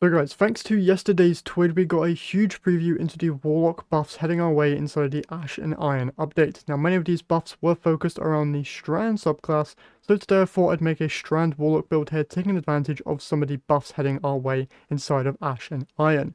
So guys, thanks to yesterday's tweet, we got a huge preview into the Warlock buffs heading our way inside the Ash and Iron update. Now many of these buffs were focused around the Strand subclass, so today I thought I'd make a Strand Warlock build here taking advantage of some of the buffs heading our way inside of Ash and Iron.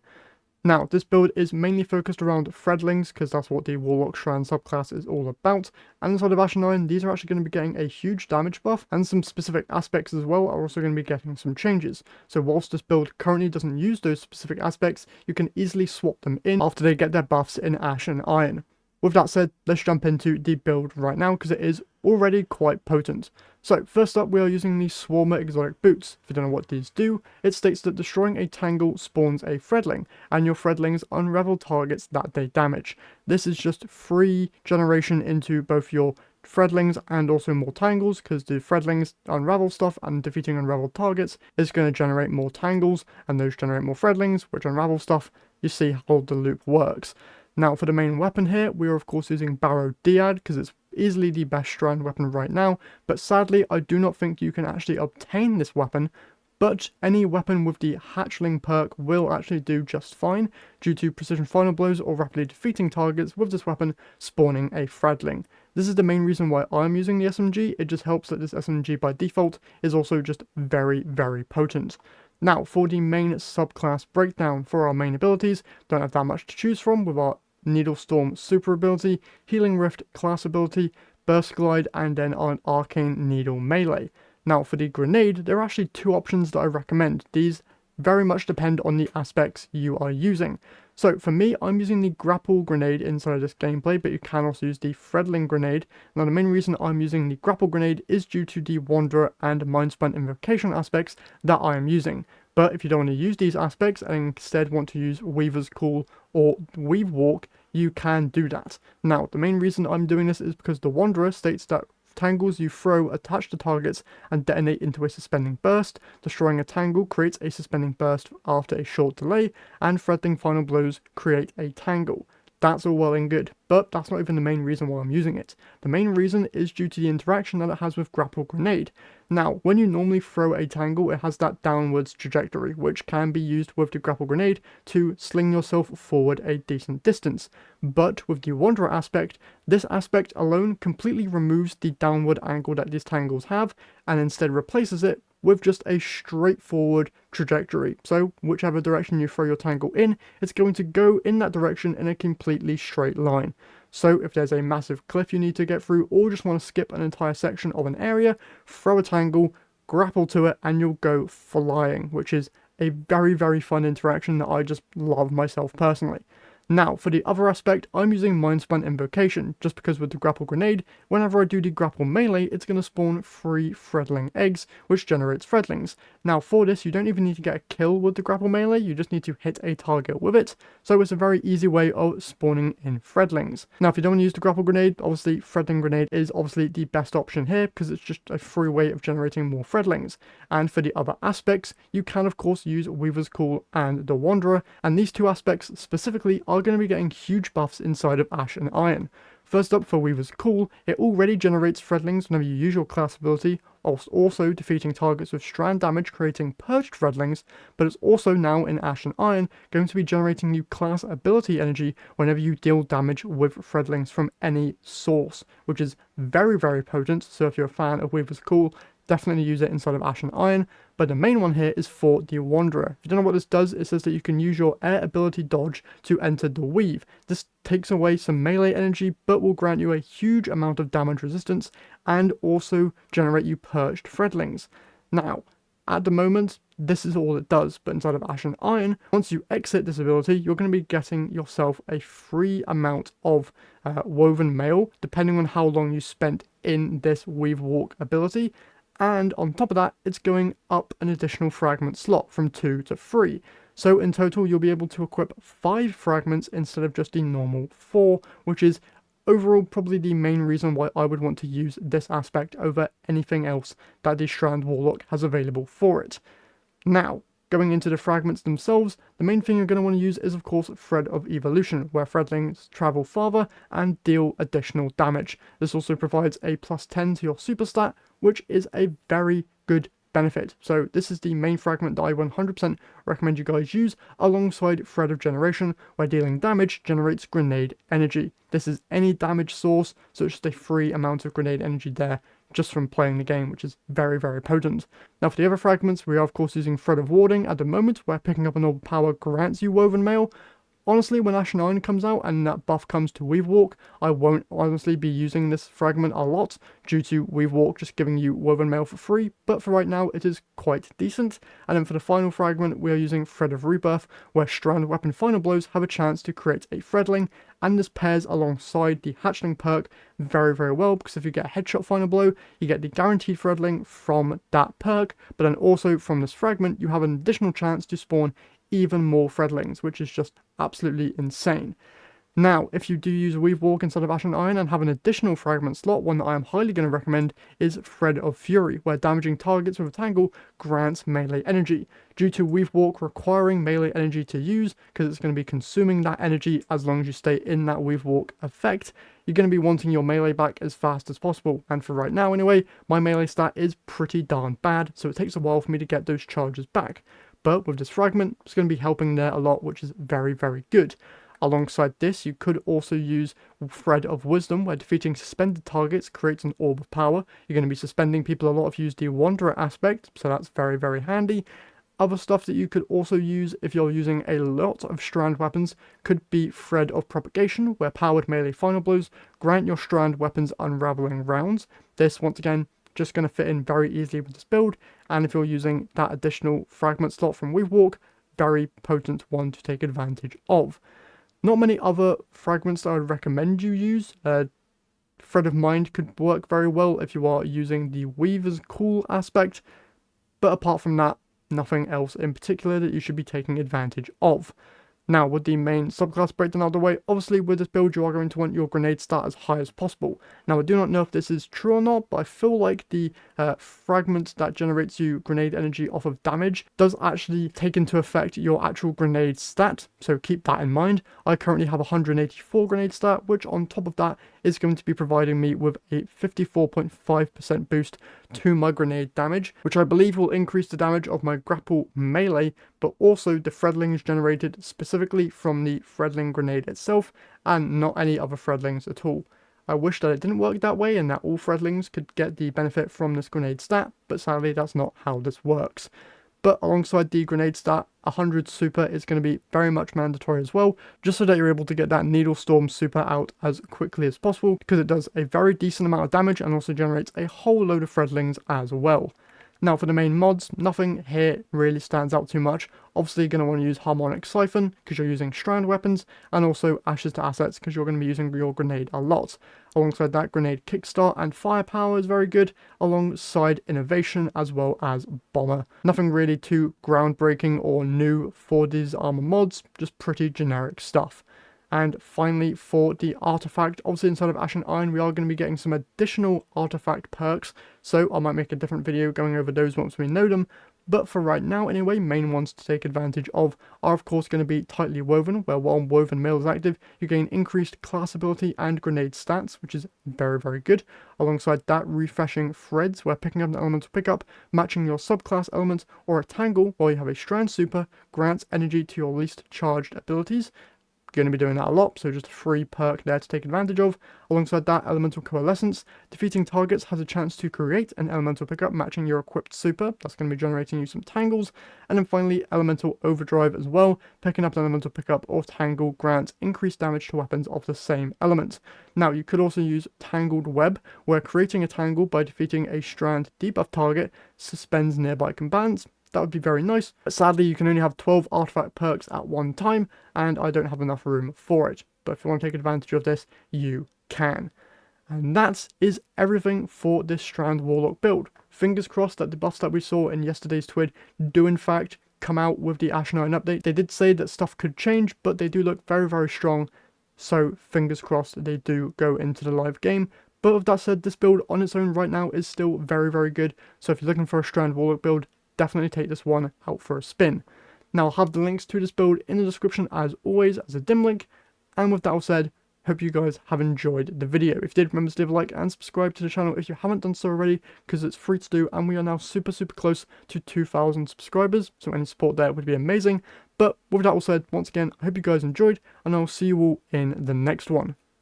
Now, this build is mainly focused around Threadlings, because that's what the Warlock Strand subclass is all about, and inside of Ash and Iron, these are actually going to be getting a huge damage buff, and some specific aspects as well are also going to be getting some changes. So whilst this build currently doesn't use those specific aspects, you can easily swap them in after they get their buffs in Ash and Iron. With that said, let's jump into the build right now, because it is already quite potent. So, first up we are using the Swarmer exotic boots. If you don't know what these do, it states that destroying a tangle spawns a Threadling, and your Threadlings unravel targets that they damage. This is just free generation into both your Threadlings and also more tangles, because the Threadlings unravel stuff, and defeating unraveled targets is going to generate more tangles, and those generate more Threadlings, which unravel stuff. You see how the loop works. Now for the main weapon here, we are of course using Barrow Diad, because it's easily the best Strand weapon right now, but sadly I do not think you can actually obtain this weapon, but any weapon with the Hatchling perk will actually do just fine, due to precision final blows or rapidly defeating targets with this weapon spawning a Threadling. This is the main reason why I'm using the SMG, it just helps that this SMG by default is also just very, very potent. Now, for the main subclass breakdown for our main abilities, don't have that much to choose from with our Needle Storm super ability, Healing Rift class ability, Burst Glide, and then our Arcane Needle melee. Now, for the grenade, there are actually two options that I recommend. These very much depend on the aspects you are using. So for me, I'm using the grapple grenade inside of this gameplay, but you can also use the Threadling grenade. Now the main reason I'm using the grapple grenade is due to the Wanderer and Mindspun invocation aspects that I am using. But if you don't want to use these aspects and instead want to use Weaver's Call or Weave Walk, you can do that. Now, the main reason I'm doing this is because the Wanderer states that tangles you throw attach to targets and detonate into a suspending burst. Destroying a tangle creates a suspending burst after a short delay, and Threadling final blows create a tangle. That's all well and good, but that's not even the main reason why I'm using it. The main reason is due to the interaction that it has with Grapple Grenade. Now, when you normally throw a tangle, it has that downwards trajectory, which can be used with the Grapple Grenade to sling yourself forward a decent distance. But with the Wanderer aspect, this aspect alone completely removes the downward angle that these tangles have, and instead replaces it with just a straightforward trajectory. So whichever direction you throw your tangle in, it's going to go in that direction in a completely straight line. So if there's a massive cliff you need to get through, or just want to skip an entire section of an area, throw a tangle, grapple to it, and you'll go flying, which is a very, very fun interaction that I just love myself personally. Now, for the other aspect, I'm using Mindspun Invocation, just because with the Grapple Grenade, whenever I do the Grapple Melee, it's going to spawn 3 Threadling eggs, which generates Threadlings. Now, for this, you don't even need to get a kill with the Grapple Melee, you just need to hit a target with it, so it's a very easy way of spawning in Threadlings. Now, if you don't want to use the Grapple Grenade, obviously Threadling Grenade is obviously the best option here, because it's just a free way of generating more Threadlings. And for the other aspects, you can of course use Weaver's Call and the Wanderer, and these two aspects specifically are going to be getting huge buffs inside of Ash and Iron. First up, for Weaver's Call, it already generates Threadlings whenever you use your class ability, whilst also defeating targets with Strand damage, creating Purged Threadlings, but it's also now in Ash and Iron going to be generating new class ability energy whenever you deal damage with Threadlings from any source, which is very, very potent. So if you're a fan of Weaver's Call, definitely use it inside of Ash and Iron, but the main one here is for the Wanderer. If you don't know what this does, it says that you can use your air ability dodge to enter the weave. This takes away some melee energy, but will grant you a huge amount of damage resistance, and also generate you purged Threadlings. Now, at the moment, this is all it does, but inside of Ash and Iron, once you exit this ability, you're going to be getting yourself a free amount of woven mail, depending on how long you spent in this Weave Walk ability. And on top of that, it's going up an additional fragment slot from 2 to 3. So in total, you'll be able to equip 5 fragments instead of just the normal 4, which is overall probably the main reason why I would want to use this aspect over anything else that the Strand Warlock has available for it. Now, going into the fragments themselves, the main thing you're going to want to use is of course Thread of Evolution, where Threadlings travel farther and deal additional damage. This also provides a +10 to your super stat, which is a very good benefit. So this is the main fragment that I 100% recommend you guys use alongside Thread of Generation, where dealing damage generates grenade energy. This is any damage source, so it's just a free amount of grenade energy there just from playing the game, which is very, very potent. Now for the other fragments, we are of course using Thread of Warding at the moment, where picking up an orb power grants you Woven Mail. Honestly, when Ashen Iron comes out and that buff comes to Weave Walk, I won't honestly be using this fragment a lot due to Weave Walk just giving you Woven Mail for free, but for right now it is quite decent. And then for the final fragment, we are using Thread of Rebirth, where Strand Weapon Final Blows have a chance to create a Threadling, and this pairs alongside the Hatchling perk very, very well, because if you get a Headshot Final Blow, you get the guaranteed Threadling from that perk, but then also from this fragment, you have an additional chance to spawn even more Threadlings, which is just absolutely insane. Now, if you do use Weave Walk instead of Ashen Iron and have an additional fragment slot, one that I am highly going to recommend is Thread of Fury, where damaging targets with a tangle grants melee energy. Due to Weave Walk requiring melee energy to use, because it's going to be consuming that energy as long as you stay in that Weave Walk effect, you're going to be wanting your melee back as fast as possible. And for right now anyway, my melee stat is pretty darn bad, so it takes a while for me to get those charges back. But with this fragment, it's going to be helping there a lot, which is very, very good. Alongside this, you could also use Thread of Wisdom, where defeating suspended targets creates an orb of power. You're going to be suspending people a lot if you use the Wanderer aspect, so that's very, very handy. Other stuff that you could also use if you're using a lot of Strand weapons could be Thread of Propagation, where powered melee final blows grant your Strand weapons unraveling rounds. This, once again, just going to fit in very easily with this build, and if you're using that additional fragment slot from Weave Walk, very potent one to take advantage of. Not many other fragments that I would recommend you use. Thread of Mind could work very well if you are using the Weaver's Cool aspect, but apart from that, nothing else in particular that you should be taking advantage of. Now, with the main subclass breakdown out of the way, obviously with this build you are going to want your grenade stat as high as possible. Now, I do not know if this is true or not, but I feel like the fragment that generates you grenade energy off of damage does actually take into effect your actual grenade stat, so keep that in mind. I currently have 184 grenade stat, which on top of that is going to be providing me with a 54.5% boost to my grenade damage, which I believe will increase the damage of my grapple melee, but also the Threadlings generated specifically from the Threadling grenade itself, and not any other Threadlings at all. I wish that it didn't work that way and that all Threadlings could get the benefit from this grenade stat, but sadly that's not how this works. But alongside the grenade stat, 100 super is going to be very much mandatory as well, just so that you're able to get that Needle Storm super out as quickly as possible, because it does a very decent amount of damage and also generates a whole load of Threadlings as well. Now for the main mods, nothing here really stands out too much. Obviously you're going to want to use Harmonic Siphon because you're using Strand weapons, and also Ashes to Assets because you're going to be using your grenade a lot. Alongside that, Grenade Kickstart and Firepower is very good, alongside Innovation as well as Bomber. Nothing really too groundbreaking or new for these armor mods, just pretty generic stuff. And finally, for the artifact, obviously inside of Ashen Iron, we are going to be getting some additional artifact perks, so I might make a different video going over those once we know them. But for right now anyway, main ones to take advantage of are of course going to be Tightly Woven, where while Woven Mail is active, you gain increased class ability and grenade stats, which is very, very good. Alongside that, Refreshing Threads, where picking up an elemental pickup, matching your subclass element, or a Tangle while you have a Strand super, grants energy to your least charged abilities. Going to be doing that a lot, so just a free perk there to take advantage of. Alongside that, Elemental Coalescence. Defeating targets has a chance to create an elemental pickup matching your equipped super. That's going to be generating you some tangles. And then finally, Elemental Overdrive as well. Picking up an elemental pickup or tangle grants increased damage to weapons of the same element. Now, you could also use Tangled Web, where creating a tangle by defeating a Strand debuff target suspends nearby combatants. That would be very nice, but sadly you can only have 12 artifact perks at one time, and I don't have enough room for it. But if you want to take advantage of this, you can. And that is everything for this Strand Warlock build. Fingers crossed that the buffs that we saw in yesterday's TWID do in fact come out with the Ashen Iron update. They did say that stuff could change, but they do look very, very strong, so fingers crossed that they do go into the live game. But with that said, this build on its own right now is still very, very good, so if you're looking for a Strand Warlock build, definitely take this one out for a spin. Now I'll have the links to this build in the description as always as a dim link, and with that all said, hope you guys have enjoyed the video. If you did, remember to leave a like and subscribe to the channel if you haven't done so already, because it's free to do, and we are now super close to 2,000 subscribers, so any support there would be amazing. But with that all said, once again, I hope you guys enjoyed, and I'll see you all in the next one.